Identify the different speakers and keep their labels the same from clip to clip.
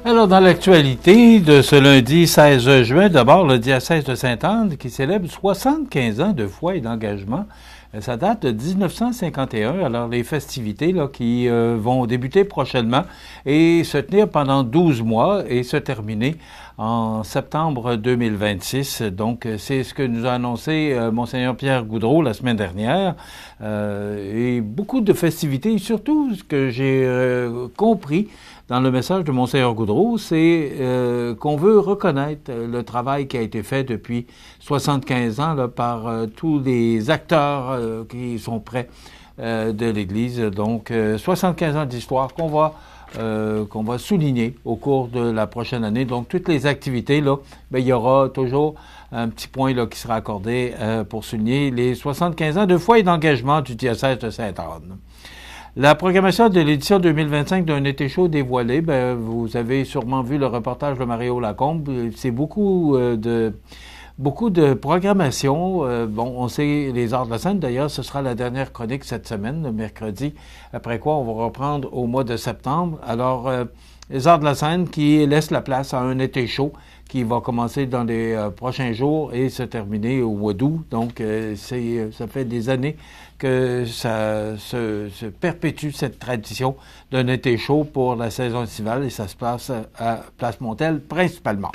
Speaker 1: Alors, dans l'actualité de ce lundi 16 juin, d'abord, le diocèse de Sainte-Anne qui célèbre 75 ans de foi et d'engagement. Ça date de 1951. Alors, les festivités là, qui vont débuter prochainement et se tenir pendant 12 mois et se terminer en septembre 2026. Donc, c'est ce que nous a annoncé Monseigneur Pierre Goudreau la semaine dernière. Et beaucoup de festivités, et surtout ce que j'ai compris dans le message de Monseigneur Goudreau, c'est qu'on veut reconnaître le travail qui a été fait depuis 75 ans là, par tous les acteurs qui sont près de l'Église. Donc, 75 ans d'histoire qu'on va souligner au cours de la prochaine année. Donc, toutes les activités, là, bien, il y aura toujours un petit point là, qui sera accordé pour souligner les 75 ans de foi et d'engagement du diocèse de Sainte-Anne. La programmation de l'édition 2025 d'un été chaud dévoilé, ben, vous avez sûrement vu le reportage de Mario Lacombe. C'est beaucoup de programmation. Bon, on sait les Arts de la Seine, d'ailleurs, ce sera la dernière chronique cette semaine, le mercredi, après quoi on va reprendre au mois de septembre. Alors, les Arts de la Seine qui laissent la place à un été chaud qui va commencer dans les prochains jours et se terminer au mois d'août. Donc, ça fait des années que ça se perpétue cette tradition d'un été chaud pour la saison estivale et ça se passe à Place Montel principalement.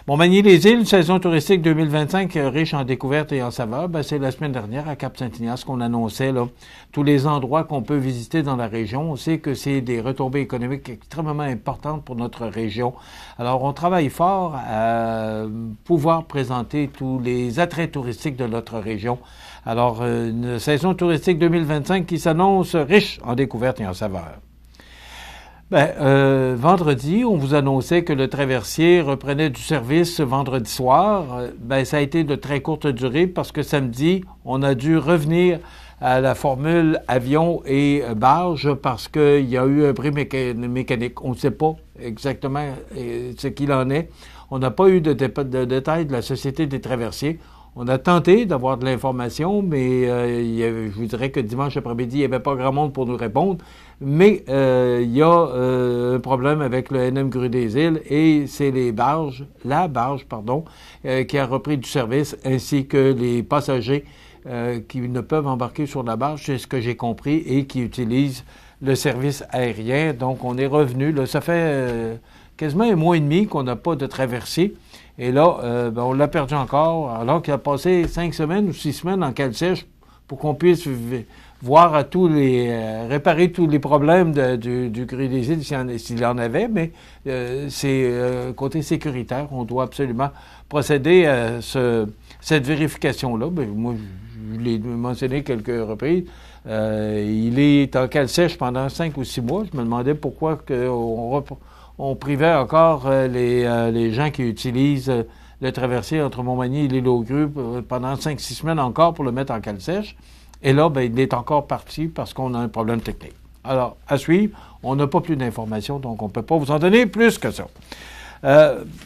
Speaker 1: Montmagny-les-Îles, saison touristique 2025 riche en découvertes et en saveurs. Ben, c'est la semaine dernière à Cap-Saint-Ignace qu'on annonçait là, tous les endroits qu'on peut visiter dans la région. On sait que c'est des retombées économiques extrêmement importantes pour notre région. Alors, on travaille fort à pouvoir présenter tous les attraits touristiques de notre région. Alors, une saison touristique 2025 qui s'annonce riche en découvertes et en saveurs. Vendredi, on vous annonçait que le traversier reprenait du service vendredi soir. Ça a été de très courte durée parce que samedi, on a dû revenir à la formule avion et barge parce qu'il y a eu un bris mécanique. On ne sait pas exactement ce qu'il en est. On n'a pas eu de détails de la Société des traversiers. On a tenté d'avoir de l'information, mais je vous dirais que dimanche après-midi, il n'y avait pas grand monde pour nous répondre. Mais il y a un problème avec le NM Grue des Îles et c'est la barge, qui a repris du service, ainsi que les passagers qui ne peuvent embarquer sur la barge, c'est ce que j'ai compris, et qui utilisent le service aérien. Donc, on est revenu. Là, ça fait quasiment un mois et demi qu'on n'a pas de traversier. Et là, on l'a perdu encore, alors qu'il a passé 5 semaines ou 6 semaines en cale sèche pour qu'on puisse voir réparer tous les problèmes du Grue des Îles s'il y en avait, mais c'est côté sécuritaire, on doit absolument procéder à cette vérification-là. Moi, je l'ai mentionné quelques reprises. Il est en cale sèche pendant 5 ou 6 mois. Je me demandais pourquoi on privait encore les gens qui utilisent le traversier entre Montmagny et l'île aux Grues pendant 5-6 semaines encore pour le mettre en cale sèche. Et là, il est encore parti parce qu'on a un problème technique. Alors, à suivre, on n'a pas plus d'informations, donc on ne peut pas vous en donner plus que ça.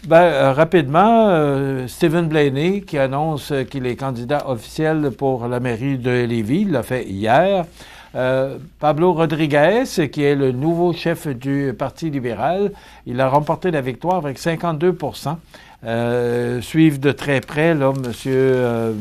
Speaker 1: Rapidement, Stephen Blaney qui annonce qu'il est candidat officiel pour la mairie de Lévis, il l'a fait hier. Pablo Rodriguez, qui est le nouveau chef du Parti libéral, il a remporté la victoire avec 52 %. Suivent de très près là, monsieur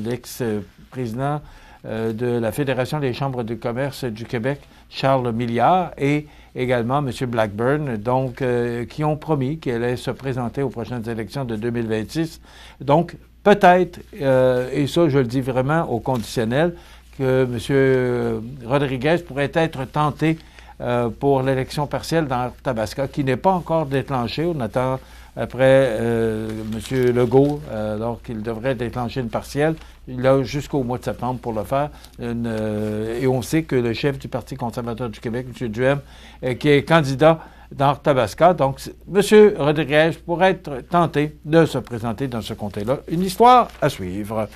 Speaker 1: l'ex-président de la Fédération des chambres de commerce du Québec, Charles Milliard, et également M. Blackburn, donc qui ont promis qu'ils allaient se présenter aux prochaines élections de 2026. Donc, peut-être, et ça je le dis vraiment au conditionnel, que M. Rodriguez pourrait être tenté pour l'élection partielle dans Arthabasca, qui n'est pas encore déclenchée. On attend après M. Legault, alors qu'il devrait déclencher une partielle. Il a jusqu'au mois de septembre pour le faire. Et on sait que le chef du Parti conservateur du Québec, M. Duhem, qui est candidat dans Arthabasca. Donc, M. Rodriguez pourrait être tenté de se présenter dans ce comté-là. Une histoire à suivre.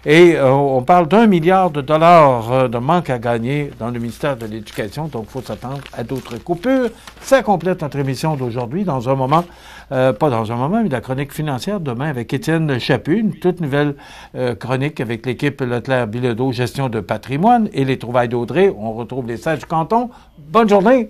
Speaker 1: Et on parle d'1 milliard de dollars de manque à gagner dans le ministère de l'Éducation, donc il faut s'attendre à d'autres coupures. Ça complète notre émission d'aujourd'hui dans un moment, pas dans un moment, mais la chronique financière demain avec Étienne Chaput, une toute nouvelle chronique avec l'équipe Leclerc-Bilodeau, gestion de patrimoine et les trouvailles d'Audrey. On retrouve les sages du canton. Bonne journée!